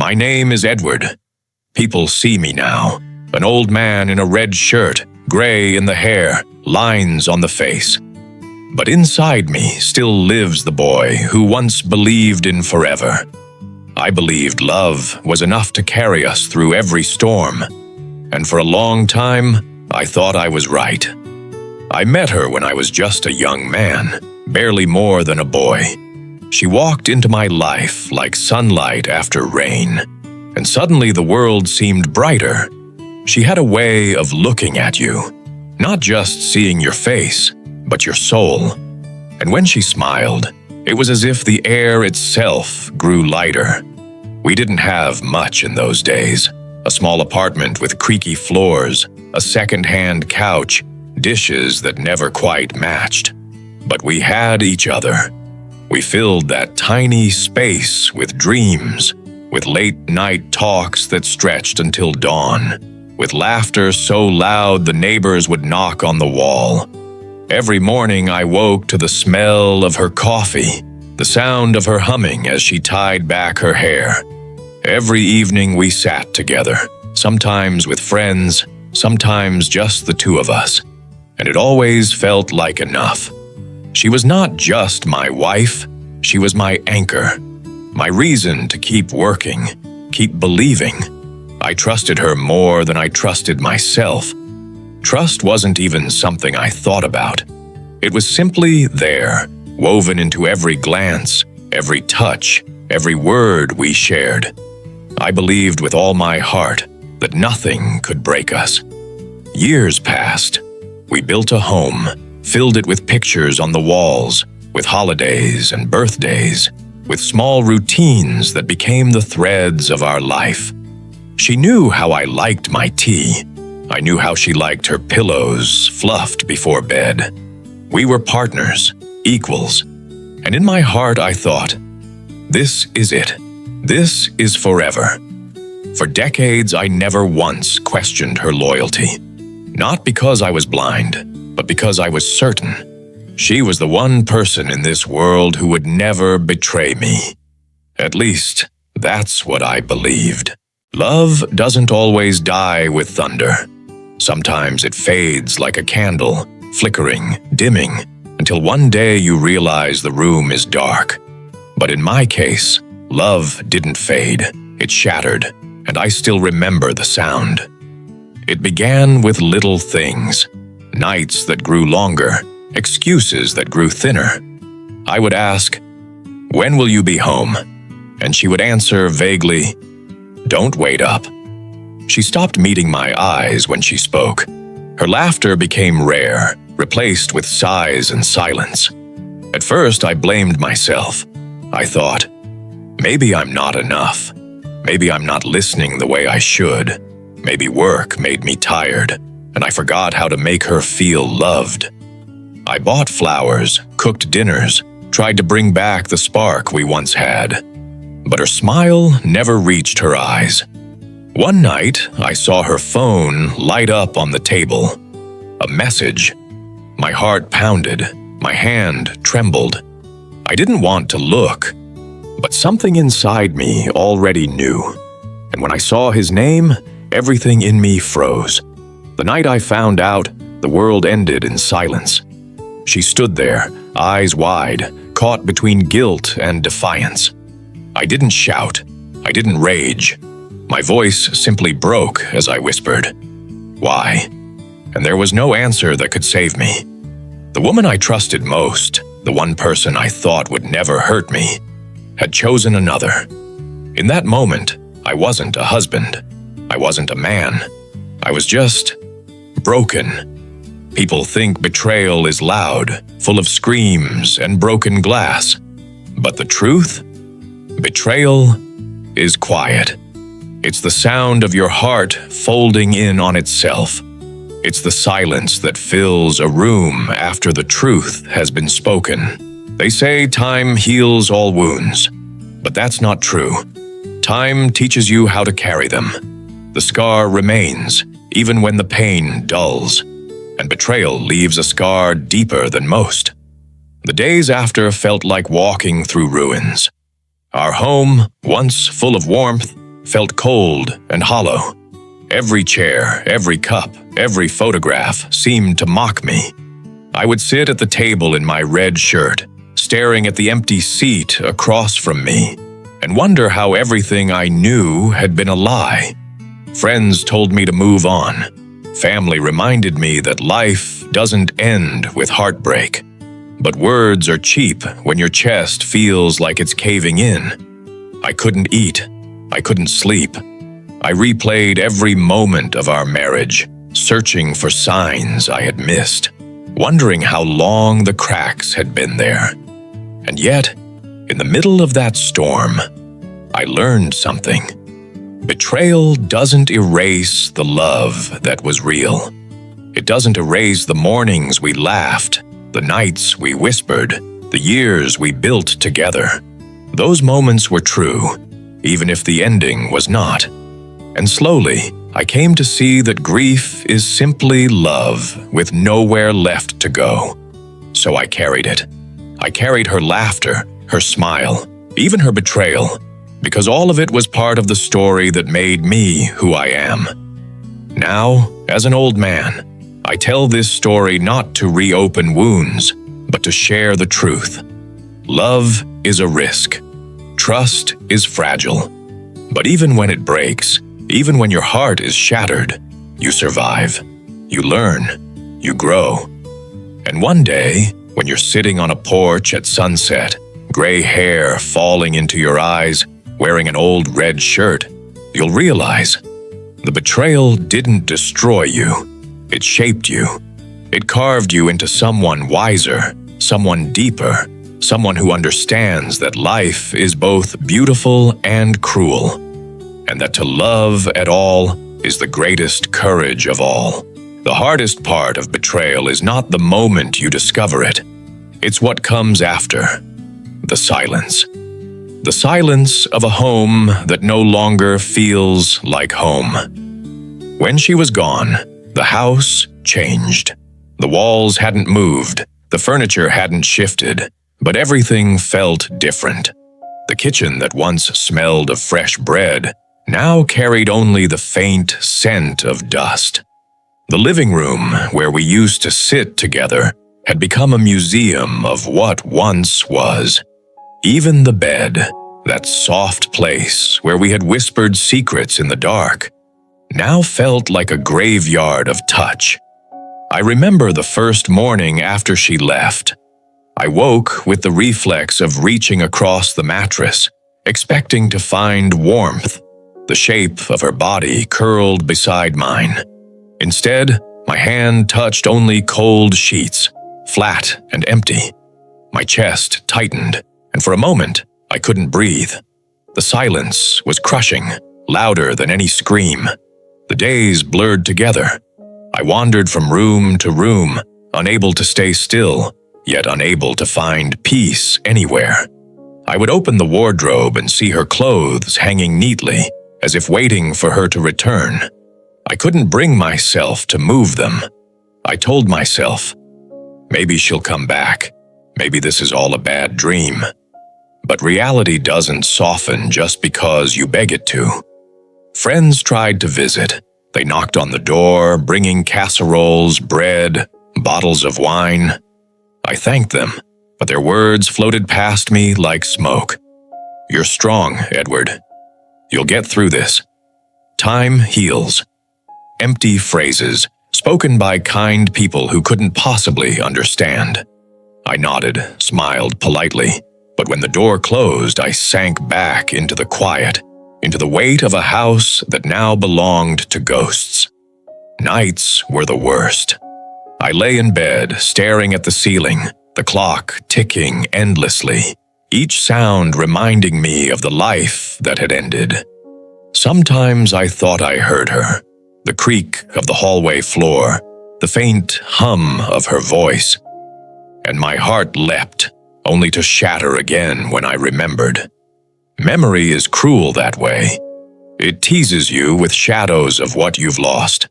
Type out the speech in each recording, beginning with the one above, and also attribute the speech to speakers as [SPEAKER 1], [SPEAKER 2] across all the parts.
[SPEAKER 1] My name is Edward. People see me now, an old man in a red shirt, gray in the hair, lines on the face. But inside me still lives the boy who once believed in forever. I believed love was enough to carry us through every storm, and for a long time, I thought I was right. I met her when I was just a young man, barely more than a boy. She walked into my life like sunlight after rain, and suddenly the world seemed brighter. She had a way of looking at you, not just seeing your face, but your soul. And when she smiled, it was as if the air itself grew lighter. We didn't have much in those days. A small apartment with creaky floors, a second-hand couch, dishes that never quite matched. But we had each other. We filled that tiny space with dreams, with late-night talks that stretched until dawn, with laughter so loud the neighbors would knock on the wall. Every morning I woke to the smell of her coffee, the sound of her humming as she tied back her hair. Every evening we sat together, sometimes with friends, sometimes just the two of us, and it always felt like enough. She was not just my wife, she was my anchor, my reason to keep working, keep believing. I trusted her more than I trusted myself. Trust wasn't even something I thought about. It was simply there, woven into every glance, every touch, every word we shared. I believed with all my heart that nothing could break us. Years passed. We built a home, filled it with pictures on the walls, with holidays and birthdays, with small routines that became the threads of our life. She knew how I liked my tea. I knew how she liked her pillows fluffed before bed. We were partners, equals, and in my heart I thought, this is it. This is forever. For decades, I never once questioned her loyalty. Not because I was blind, but because I was certain. She was the one person in this world who would never betray me. At least, that's what I believed. Love doesn't always die with thunder. Sometimes it fades like a candle, flickering, dimming, until one day you realize the room is dark. But in my case, love didn't fade, it shattered, and I still remember the sound. It began with little things, nights that grew longer, excuses that grew thinner. I would ask, "When will you be home?" And she would answer vaguely, "Don't wait up." She stopped meeting my eyes when she spoke. Her laughter became rare, replaced with sighs and silence. At first, I blamed myself. I thought, maybe I'm not enough. Maybe I'm not listening the way I should. Maybe work made me tired, and I forgot how to make her feel loved. I bought flowers, cooked dinners, tried to bring back the spark we once had. But her smile never reached her eyes. One night, I saw her phone light up on the table. A message. My heart pounded, my hand trembled. I didn't want to look, but something inside me already knew. And when I saw his name, everything in me froze. The night I found out, the world ended in silence. She stood there, eyes wide, caught between guilt and defiance. I didn't shout. I didn't rage. My voice simply broke as I whispered, "Why?" And there was no answer that could save me. The woman I trusted most, the one person I thought would never hurt me, had chosen another. In that moment, I wasn't a husband. I wasn't a man. I was just broken. People think betrayal is loud, full of screams and broken glass. But the truth? Betrayal is quiet. It's the sound of your heart folding in on itself. It's the silence that fills a room after the truth has been spoken. They say time heals all wounds, but that's not true. Time teaches you how to carry them. The scar remains, even when the pain dulls, and betrayal leaves a scar deeper than most. The days after felt like walking through ruins. Our home, once full of warmth, felt cold and hollow. Every chair, every cup, every photograph seemed to mock me. I would sit at the table in my red shirt, staring at the empty seat across from me, and wonder how everything I knew had been a lie. Friends told me to move on. Family reminded me that life doesn't end with heartbreak. But words are cheap when your chest feels like it's caving in. I couldn't eat. I couldn't sleep. I replayed every moment of our marriage, searching for signs I had missed, wondering how long the cracks had been there. And yet, in the middle of that storm, I learned something. Betrayal doesn't erase the love that was real. It doesn't erase the mornings we laughed, the nights we whispered, the years we built together. Those moments were true, even if the ending was not. And slowly, I came to see that grief is simply love with nowhere left to go. So I carried it. I carried her laughter, her smile, even her betrayal, because all of it was part of the story that made me who I am. Now, as an old man, I tell this story not to reopen wounds, but to share the truth. Love is a risk. Trust is fragile. But even when it breaks, even when your heart is shattered, you survive. You learn. You grow. And one day, when you're sitting on a porch at sunset, gray hair falling into your eyes, wearing an old red shirt, you'll realize the betrayal didn't destroy you. It shaped you. It carved you into someone wiser, someone deeper, someone who understands that life is both beautiful and cruel, and that to love at all is the greatest courage of all. The hardest part of betrayal is not the moment you discover it. It's what comes after. The silence. The silence of a home that no longer feels like home. When she was gone, the house changed. The walls hadn't moved, the furniture hadn't shifted, but everything felt different. The kitchen that once smelled of fresh bread now carried only the faint scent of dust. The living room, where we used to sit together, had become a museum of what once was. Even the bed, that soft place where we had whispered secrets in the dark, now felt like a graveyard of touch. I remember the first morning after she left. I woke with the reflex of reaching across the mattress, expecting to find warmth. The shape of her body curled beside mine. Instead, my hand touched only cold sheets, flat and empty. My chest tightened, and for a moment, I couldn't breathe. The silence was crushing, louder than any scream. The days blurred together. I wandered from room to room, unable to stay still, yet unable to find peace anywhere. I would open the wardrobe and see her clothes hanging neatly, as if waiting for her to return. I couldn't bring myself to move them. I told myself, maybe she'll come back. Maybe this is all a bad dream. But reality doesn't soften just because you beg it to. Friends tried to visit. They knocked on the door, bringing casseroles, bread, bottles of wine. I thanked them, but their words floated past me like smoke. You're strong, Edward. You'll get through this. Time heals. Empty phrases, spoken by kind people who couldn't possibly understand. I nodded, smiled politely, but when the door closed, I sank back into the quiet, into the weight of a house that now belonged to ghosts. Nights were the worst. I lay in bed, staring at the ceiling, the clock ticking endlessly, each sound reminding me of the life that had ended. Sometimes I thought I heard her, the creak of the hallway floor, the faint hum of her voice. And my heart leapt, only to shatter again when I remembered. Memory is cruel that way. It teases you with shadows of what you've lost.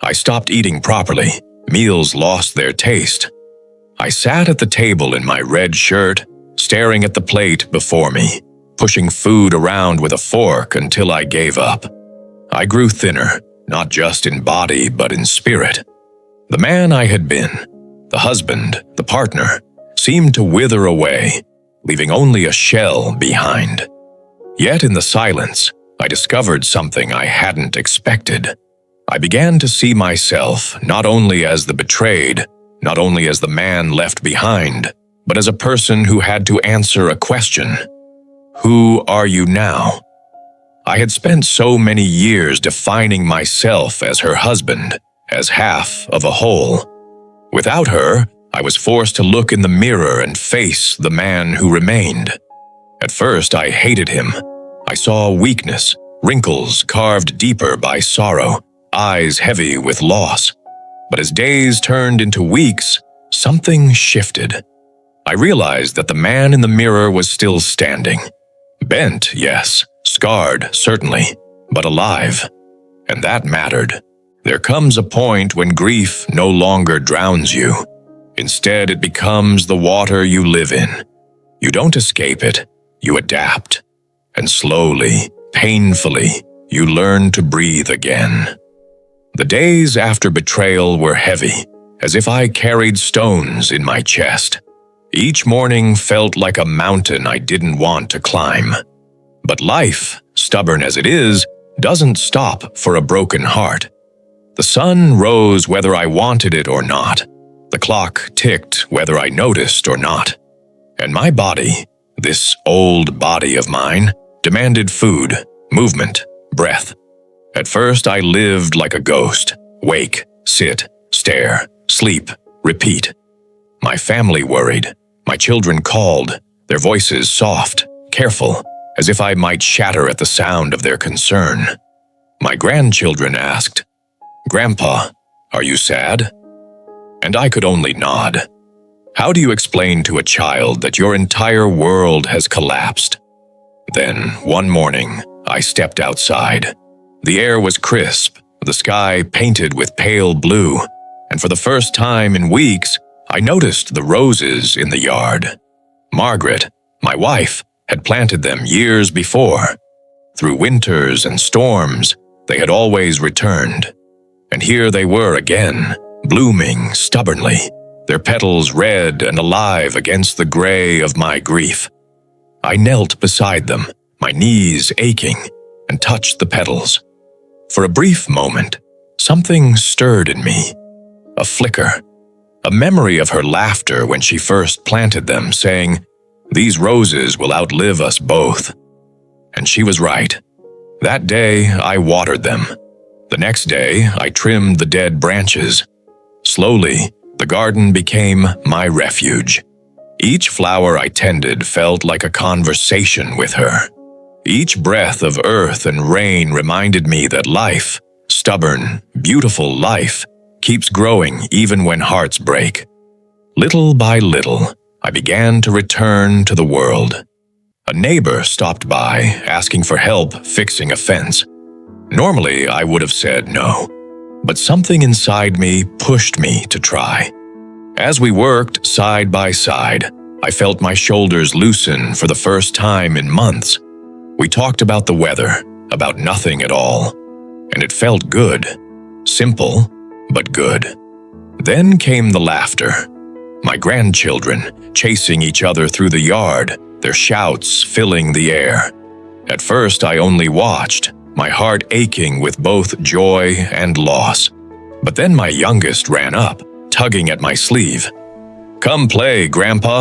[SPEAKER 1] I stopped eating properly. Meals lost their taste. I sat at the table in my red shirt, staring at the plate before me, pushing food around with a fork until I gave up. I grew thinner, not just in body but in spirit. The man I had been, the husband, the partner, seemed to wither away, leaving only a shell behind. Yet in the silence, I discovered something I hadn't expected. I began to see myself not only as the betrayed, not only as the man left behind, but as a person who had to answer a question. Who are you now? I had spent so many years defining myself as her husband, as half of a whole. Without her, I was forced to look in the mirror and face the man who remained. At first, I hated him. I saw weakness, wrinkles carved deeper by sorrow, eyes heavy with loss. But as days turned into weeks, something shifted. I realized that the man in the mirror was still standing. Bent, yes, scarred, certainly, but alive. And that mattered. There comes a point when grief no longer drowns you. Instead, it becomes the water you live in. You don't escape it, you adapt. And slowly, painfully, you learn to breathe again. The days after betrayal were heavy, as if I carried stones in my chest. Each morning felt like a mountain I didn't want to climb. But life, stubborn as it is, doesn't stop for a broken heart. The sun rose whether I wanted it or not. The clock ticked whether I noticed or not. And my body, this old body of mine, demanded food, movement, breath. At first I lived like a ghost. Wake, sit, stare, sleep, repeat. My family worried. My children called, their voices soft, careful, as if I might shatter at the sound of their concern. My grandchildren asked, "Grandpa, are you sad?" And I could only nod. How do you explain to a child that your entire world has collapsed? Then, one morning, I stepped outside. The air was crisp, the sky painted with pale blue, and for the first time in weeks, I noticed the roses in the yard. Margaret, my wife, had planted them years before. Through winters and storms, they had always returned. And here they were again, blooming stubbornly, their petals red and alive against the gray of my grief. I knelt beside them, my knees aching, and touched the petals. For a brief moment, something stirred in me. A flicker. A memory of her laughter when she first planted them, saying, "These roses will outlive us both." And she was right. That day, I watered them. The next day, I trimmed the dead branches. Slowly, the garden became my refuge. Each flower I tended felt like a conversation with her. Each breath of earth and rain reminded me that life, stubborn, beautiful life, keeps growing even when hearts break. Little by little, I began to return to the world. A neighbor stopped by, asking for help fixing a fence. Normally, I would have said no, but something inside me pushed me to try. As we worked side by side, I felt my shoulders loosen for the first time in months. We talked about the weather, about nothing at all, and it felt good. Simple, but good. Then came the laughter. My grandchildren chasing each other through the yard, their shouts filling the air. At first, I only watched, my heart aching with both joy and loss. But then my youngest ran up, tugging at my sleeve. "Come play, Grandpa."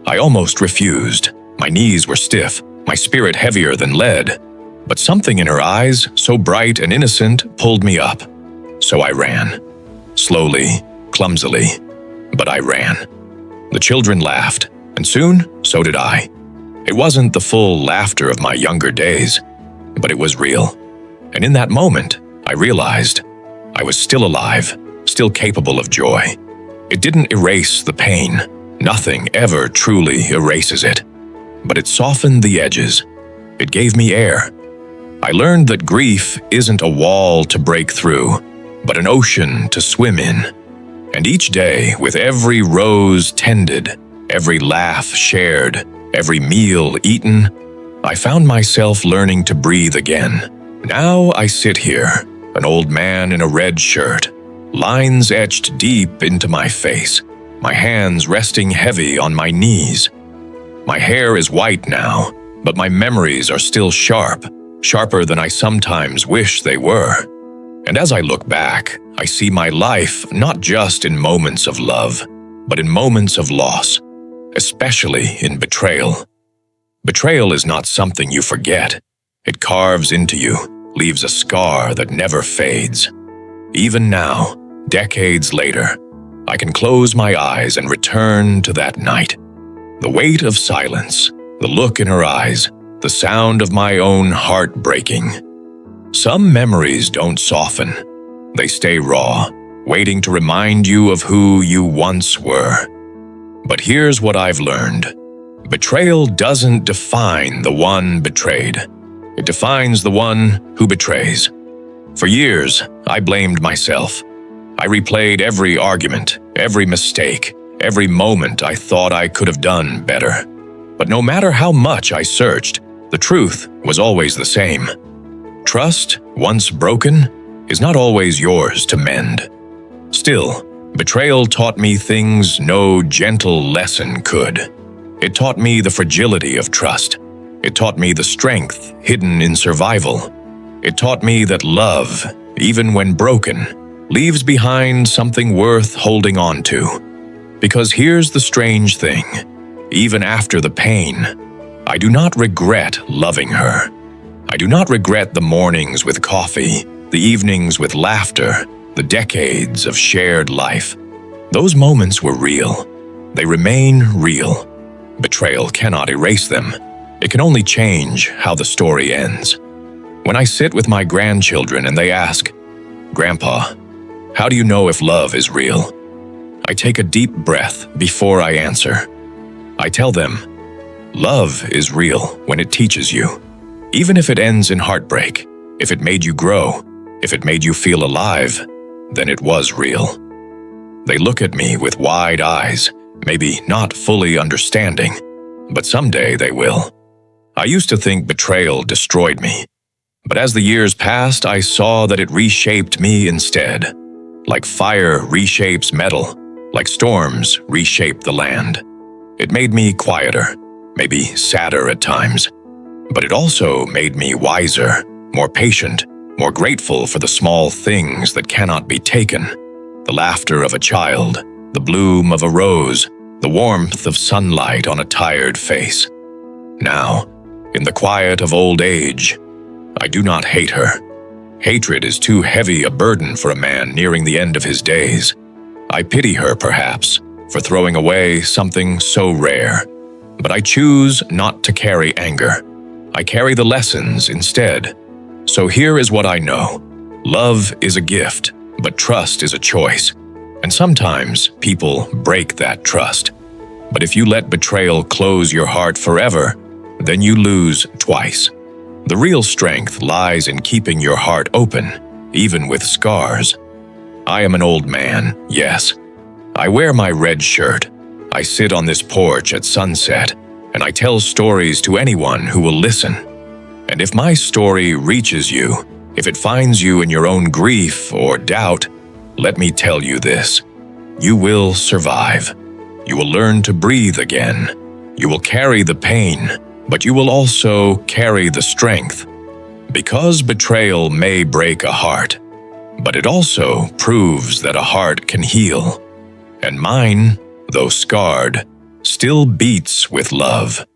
[SPEAKER 1] I almost refused. My knees were stiff, my spirit heavier than lead. But something in her eyes, so bright and innocent, pulled me up. So I ran. Slowly, clumsily, but I ran. The children laughed, and soon, so did I. It wasn't the full laughter of my younger days, but it was real. And in that moment, I realized I was still alive, still capable of joy. It didn't erase the pain. Nothing ever truly erases it. But it softened the edges. It gave me air. I learned that grief isn't a wall to break through, but an ocean to swim in. And each day, with every rose tended, every laugh shared, every meal eaten, I found myself learning to breathe again. Now I sit here, an old man in a red shirt, lines etched deep into my face, my hands resting heavy on my knees. My hair is white now, but my memories are still sharp, sharper than I sometimes wish they were. And as I look back, I see my life not just in moments of love, but in moments of loss, especially in betrayal. Betrayal is not something you forget. It carves into you, leaves a scar that never fades. Even now, decades later, I can close my eyes and return to that night. The weight of silence, the look in her eyes, the sound of my own heart breaking. Some memories don't soften. They stay raw, waiting to remind you of who you once were. But here's what I've learned. Betrayal doesn't define the one betrayed. It defines the one who betrays. For years, I blamed myself. I replayed every argument, every mistake, every moment I thought I could have done better. But no matter how much I searched, the truth was always the same. Trust, once broken, is not always yours to mend. Still, betrayal taught me things no gentle lesson could. It taught me the fragility of trust. It taught me the strength hidden in survival. It taught me that love, even when broken, leaves behind something worth holding on to. Because here's the strange thing. Even after the pain, I do not regret loving her. I do not regret the mornings with coffee, the evenings with laughter, the decades of shared life. Those moments were real. They remain real. Betrayal cannot erase them. It can only change how the story ends. When I sit with my grandchildren and they ask, "Grandpa, how do you know if love is real?" I take a deep breath before I answer. I tell them, love is real when it teaches you. Even if it ends in heartbreak, if it made you grow, if it made you feel alive, then it was real. They look at me with wide eyes, maybe not fully understanding, but someday they will. I used to think betrayal destroyed me, but as the years passed, I saw that it reshaped me instead. Like fire reshapes metal, like storms reshape the land. It made me quieter, maybe sadder at times, but it also made me wiser, more patient, more grateful for the small things that cannot be taken. The laughter of a child, the bloom of a rose, the warmth of sunlight on a tired face. Now, in the quiet of old age, I do not hate her. Hatred is too heavy a burden for a man nearing the end of his days. I pity her, perhaps, for throwing away something so rare. But I choose not to carry anger. I carry the lessons instead. So here is what I know. Love is a gift, but trust is a choice. And sometimes people break that trust. But if you let betrayal close your heart forever, then you lose twice. The real strength lies in keeping your heart open, even with scars. I am an old man, yes. I wear my red shirt. I sit on this porch at sunset, and I tell stories to anyone who will listen. And if my story reaches you, if it finds you in your own grief or doubt, let me tell you this. You will survive. You will learn to breathe again. You will carry the pain, but you will also carry the strength. Because betrayal may break a heart, but it also proves that a heart can heal. And mine, though scarred, still beats with love.